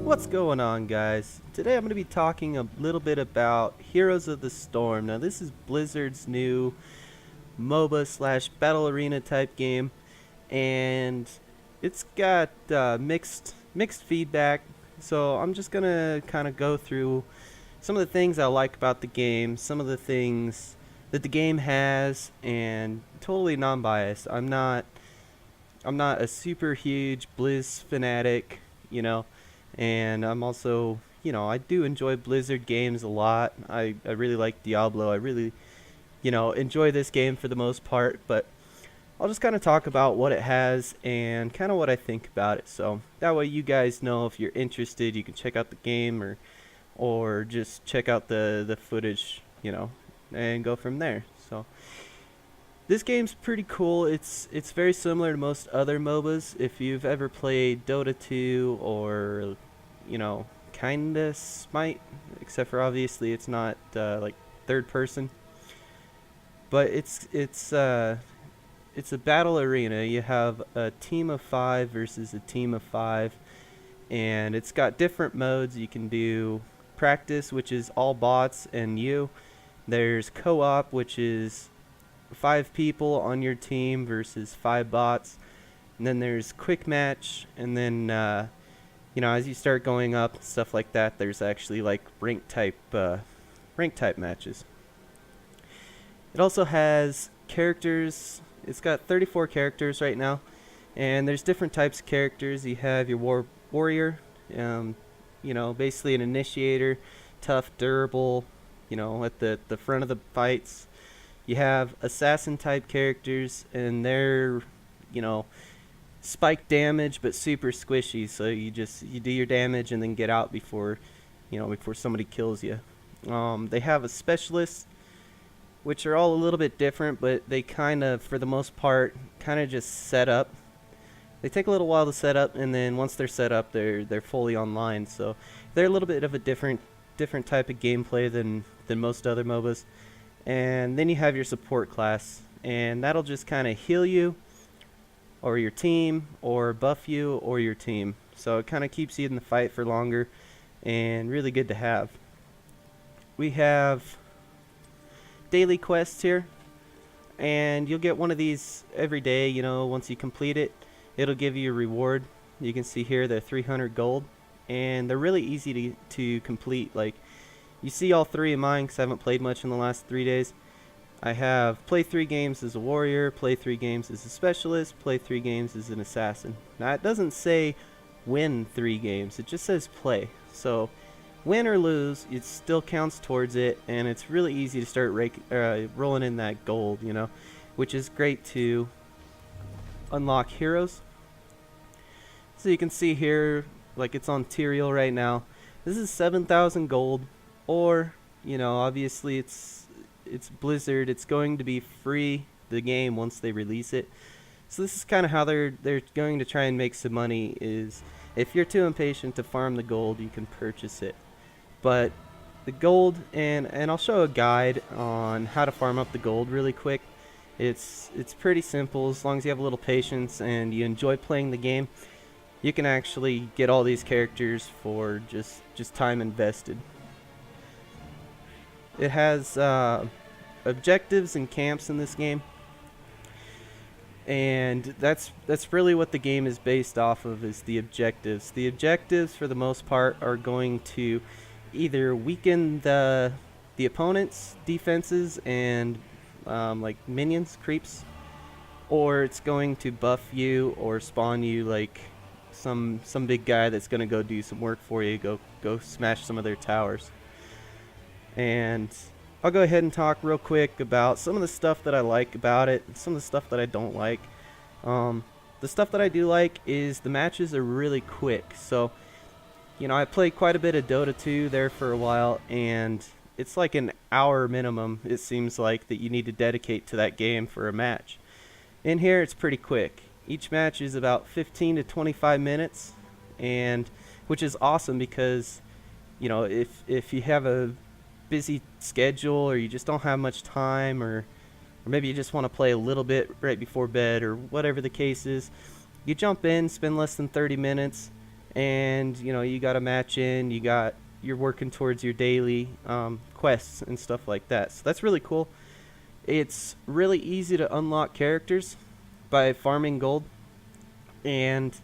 What's going on, guys? Today I'm going to be talking a little bit about Heroes of the Storm. Now this is Blizzard's new MOBA slash battle arena type game, and it's got mixed feedback. So I'm just going to kind of go through some of the things I like about the game, some of the things that the game has, and totally non-biased. I'm not a super huge Blizz fanatic, you know, and I'm also, I do enjoy Blizzard games a lot. I really like Diablo. I really, enjoy this game for the most part, but I'll just kind of talk about what it has and kind of what I think about it. So that way you guys know if you're interested, you can check out the game or just check out the footage, and go from there. So this game's pretty cool. It's very similar to most other MOBAs. If you've ever played Dota 2 or, kinda Smite, except for obviously it's not like third person. But it's a battle arena. You have a team of 5 versus a team of 5, and it's got different modes. You can do practice, which is all bots and you. There's co-op, which is 5 people on your team versus 5 bots. And then there's quick match, and then as you start going up and stuff like that, there's actually like rank type matches. It also has characters. It's got 34 characters right now, and there's different types of characters. You have your warrior, basically an initiator, tough, durable, at the front of the fights. You have assassin type characters, and they're, spike damage but super squishy. So you do your damage and then get out before somebody kills you. They have a specialist, which are all a little bit different, but they kind of, for the most part, kind of just set up. They take a little while to set up, and then once they're set up, they're fully online. So they're a little bit of a different type of gameplay than most other MOBAs. And then you have your support class, and that'll just kind of heal you or your team, or buff you or your team. So it kind of keeps you in the fight for longer, and really good to have. We have daily quests here, and you'll get one of these every day. Once you complete it, it'll give you a reward. You can see here they're 300 gold, and they're really easy to complete. Like, you see all 3 of mine because I haven't played much in the last 3 days. I have play 3 games as a warrior, play 3 games as a specialist, play 3 games as an assassin. Now it doesn't say win 3 games, it just says play. So win or lose, it still counts towards it, and it's really easy to start rolling in that gold, which is great to unlock heroes. So you can see here, like, it's on Tyrael right now. This is 7,000 gold, or, obviously it's Blizzard. It's going to be free, the game, once they release it. So this is kind of how they're going to try and make some money. Is if you're too impatient to farm the gold, you can purchase it. But the gold, and I'll show a guide on how to farm up the gold really quick. It's pretty simple. As long as you have a little patience and you enjoy playing the game, you can actually get all these characters for just time invested. It has objectives and camps in this game, and that's really what the game is based off of, is the objectives. The objectives, for the most part, are going to either weaken the opponent's defenses and like minions, creeps, or it's going to buff you or spawn you like some big guy that's going to go do some work for you, go smash some of their towers. And I'll go ahead and talk real quick about some of the stuff that I like about it and some of the stuff that I don't like. The stuff that I do like is the matches are really quick. So, I played quite a bit of Dota 2 there for a while, and it's like an hour minimum, it seems like, that you need to dedicate to that game for a match. In here, it's pretty quick. Each match is about 15 to 25 minutes, and which is awesome because, if you have a busy schedule, or you just don't have much time, or maybe you just want to play a little bit right before bed, or whatever the case is, you jump in, spend less than 30 minutes, and you got a match in, you're working towards your daily quests and stuff like that. So that's really cool. It's really easy to unlock characters by farming gold, and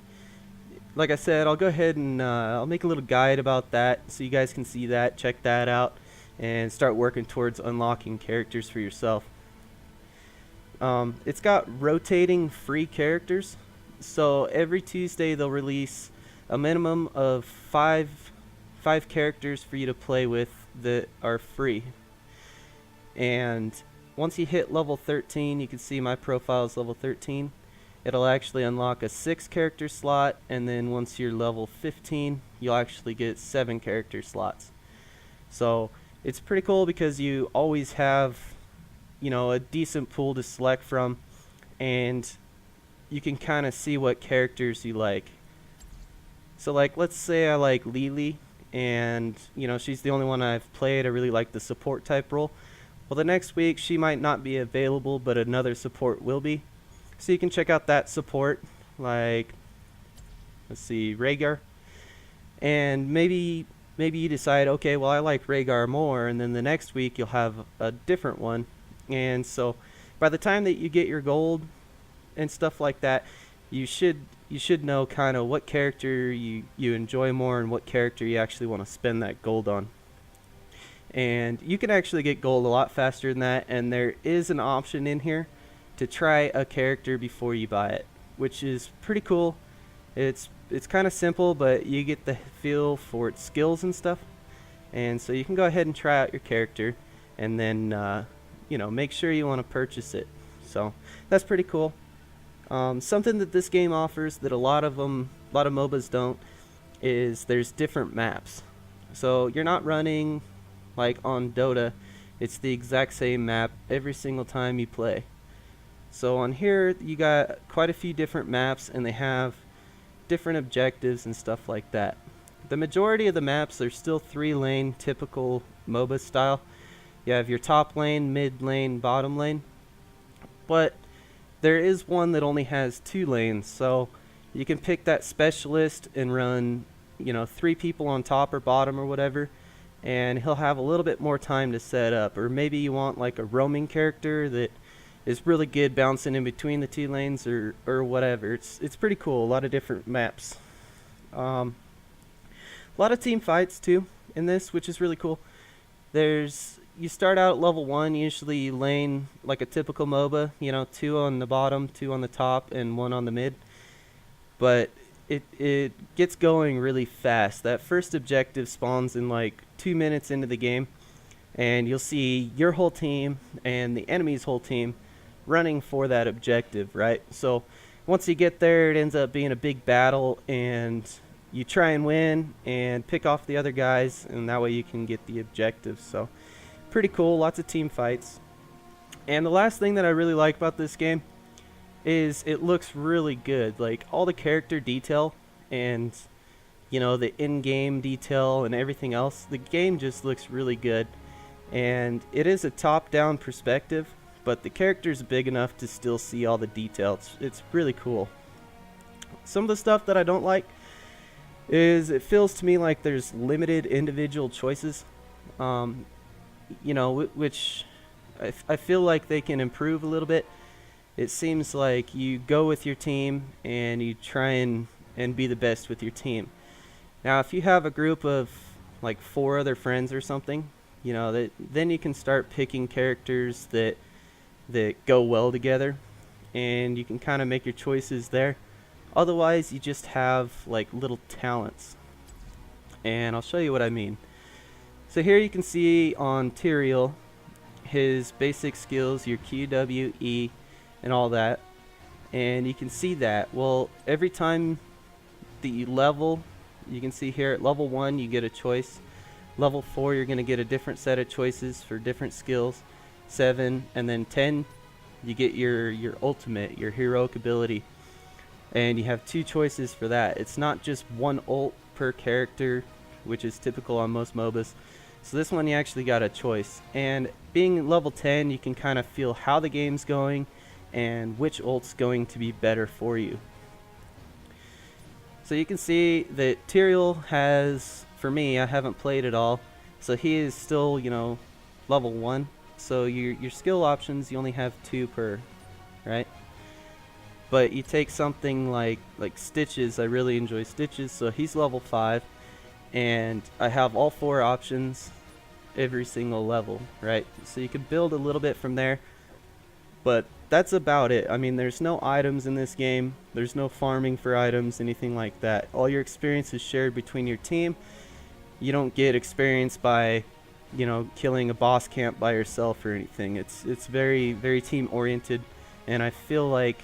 like I said, I'll go ahead and I'll make a little guide about that so you guys can see that, check that out, and start working towards unlocking characters for yourself. It's got rotating free characters, so every Tuesday they'll release a minimum of five characters for you to play with that are free. And once you hit level 13, you can see my profile is level 13. It'll actually unlock a 6 character slot, and then once you're level 15, you'll actually get 7 character slots. So it's pretty cool because you always have a decent pool to select from, and you can kind of see what characters you like. So like, let's say I like Lily, and she's the only one I've played. I really like the support type role. Well, the next week she might not be available, but another support will be. So you can check out that support, like, let's see, Rhaegar. And maybe you decide, okay, well, I like Rhaegar more, and then the next week you'll have a different one. And so by the time that you get your gold and stuff like that, you should know kind of what character you enjoy more and what character you actually want to spend that gold on. And you can actually get gold a lot faster than that, and there is an option in here to try a character before you buy it, which is pretty cool. It's kind of simple, but you get the feel for its skills and stuff. And so you can go ahead and try out your character, and then make sure you want to purchase it. So that's pretty cool. Something that this game offers that a lot of MOBAs don't is there's different maps. So you're not running like on Dota. It's the exact same map every single time you play. So on here you got quite a few different maps, and they have different objectives and stuff like that. The majority of the maps are still 3-lane, typical MOBA style. You have your top lane, mid lane, bottom lane. But there is one that only has 2 lanes, so you can pick that specialist and run 3 people on top or bottom or whatever, and he'll have a little bit more time to set up. Or maybe you want like a roaming character that is really good bouncing in between the 2 lanes or whatever. It's pretty cool. A lot of different maps. A lot of team fights too in this, which is really cool. You start out at level 1, usually lane like a typical MOBA, 2 on the bottom, 2 on the top, and 1 on the mid. But it gets going really fast. That first objective spawns in like 2 minutes into the game, and you'll see your whole team and the enemy's whole team running for that objective, right? So once you get there, it ends up being a big battle, and you try and win and pick off the other guys, and that way you can get the objective. So pretty cool. Lots of team fights. And the last thing that I really like about this game is it looks really good. Like all the character detail and the in-game detail and everything else, the game just looks really good. And it is a top-down perspective, but the character's big enough to still see all the details. It's really cool. Some of the stuff that I don't like is it feels to me like there's limited individual choices, which I feel like they can improve a little bit. It seems like you go with your team and you try and be the best with your team. Now, if you have a group of like 4 other friends or something, then you can start picking characters that go well together, and you can kind of make your choices there. Otherwise, you just have like little talents, and I'll show you what I mean. So here you can see on Tyrael his basic skills, your Q, W, E, and all that, and you can see that. Well, every time that you level, you can see here at level 1 you get a choice. Level 4 you're going to get a different set of choices for different skills. 7 and then 10 you get your ultimate, your heroic ability, and you have 2 choices for that. It's not just one ult per character, which is typical on most MOBAs. So this one you actually got a choice, and being level 10 you can kind of feel how the game's going and which ult's going to be better for you. So you can see that Tyrael has, for me, I haven't played it all, so he is still, you know, level 1. So your skill options, you only have 2 per, right? But you take something like Stitches. I really enjoy Stitches, so he's level 5, and I have all 4 options every single level, right? So you can build a little bit from there, but that's about it. I mean, there's no items in this game, there's no farming for items, anything like that. All your experience is shared between your team. You don't get experience by, you know, killing a boss camp by yourself or anything. It's very, very team oriented, and I feel like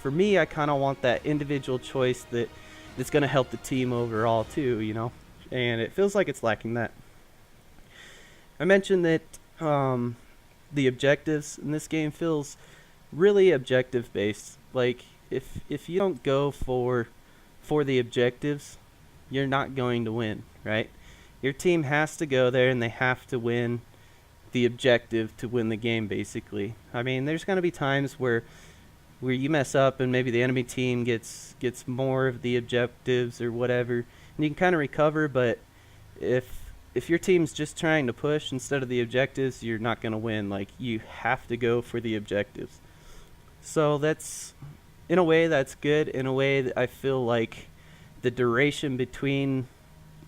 for me, I kind of want that individual choice that's going to help the team overall too, you know, and it feels like it's lacking that. I mentioned that the objectives in this game feels really objective based. Like if you don't go for the objectives, you're not going to win, right? Your team has to go there and they have to win the objective to win the game, basically. I mean, there's going to be times where you mess up and maybe the enemy team gets more of the objectives or whatever, and you can kind of recover, but if your team's just trying to push instead of the objectives, you're not going to win. Like, you have to go for the objectives. So that's, in a way, that's good. In a way, that I feel like the duration between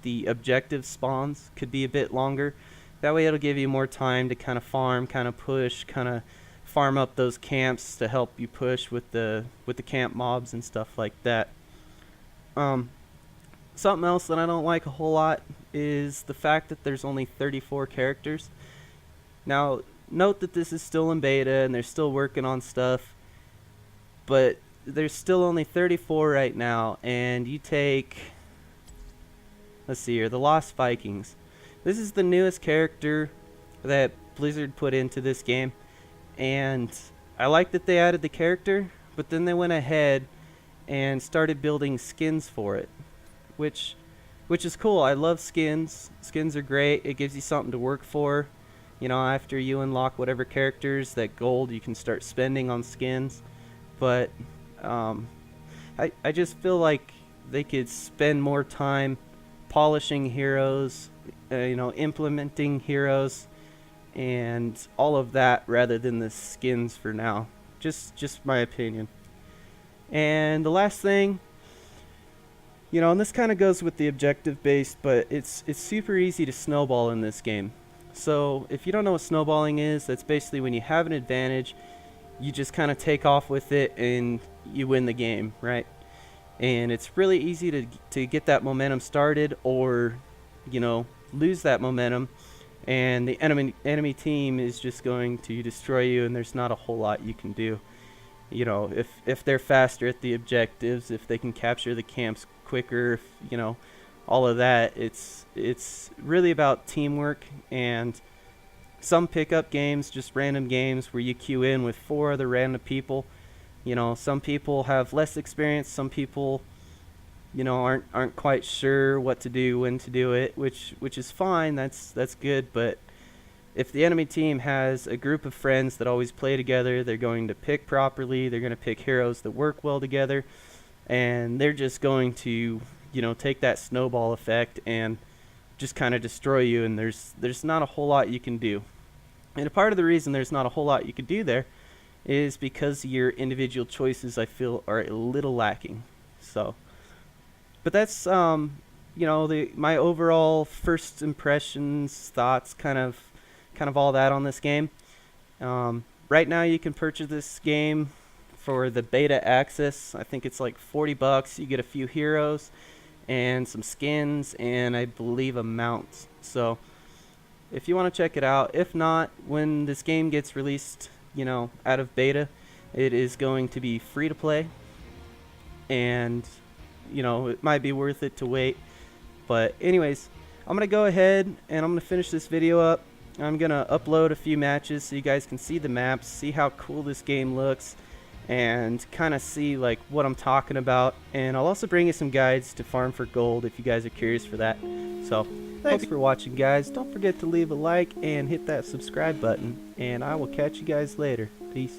the objective spawns could be a bit longer. That way it'll give you more time to kind of farm, kind of push, kind of farm up those camps to help you push with the camp mobs and stuff like that. Something else that I don't like a whole lot is the fact that there's only 34 characters. Now, note that this is still in beta and they're still working on stuff, but there's still only 34 right now, and you take, let's see here, the Lost Vikings. This is the newest character that Blizzard put into this game, and I like that they added the character, but then they went ahead and started building skins for it, which is cool. I love skins. Skins are great. It gives you something to work for. You know, after you unlock whatever characters, that gold you can start spending on skins. But I just feel like they could spend more time polishing heroes, you know, implementing heroes, and all of that rather than the skins for now. Just my opinion. And the last thing, you know, and this kind of goes with the objective based, but it's super easy to snowball in this game. So if you don't know what snowballing is, that's basically when you have an advantage, you just kind of take off with it and you win the game, right? And it's really easy to get that momentum started, or, you know, lose that momentum, and the enemy team is just going to destroy you, and there's not a whole lot you can do. You know, if they're faster at the objectives, if they can capture the camps quicker, if, you know, all of that, it's really about teamwork. And some pickup games, just random games where you queue in with 4 other random people. You know, some people have less experience, some people, you know, aren't quite sure what to do, when to do it, which is fine. That's good. But if the enemy team has a group of friends that always play together, they're going to pick properly. They're going to pick heroes that work well together, and they're just going to, you know, take that snowball effect and just kind of destroy you. And there's not a whole lot you can do. And a part of the reason there's not a whole lot you can do there is because your individual choices, I feel, are a little lacking. So, but that's you know, my overall first impressions, thoughts, kind of all that on this game. Right now you can purchase this game for the beta access. I think it's like $40. You get a few heroes and some skins, and I believe a mount. So if you want to check it out, if not, when this game gets released, you know, out of beta, it is going to be free to play, and, you know, it might be worth it to wait. But anyways, I'm gonna go ahead and I'm gonna finish this video up. I'm gonna upload a few matches so you guys can see the maps, see how cool this game looks, and kind of see like what I'm talking about. And I'll also bring you some guides to farm for gold if you guys are curious for that. So thanks for watching, guys. Don't forget to leave a like and hit that subscribe button, and I will catch you guys later. Peace.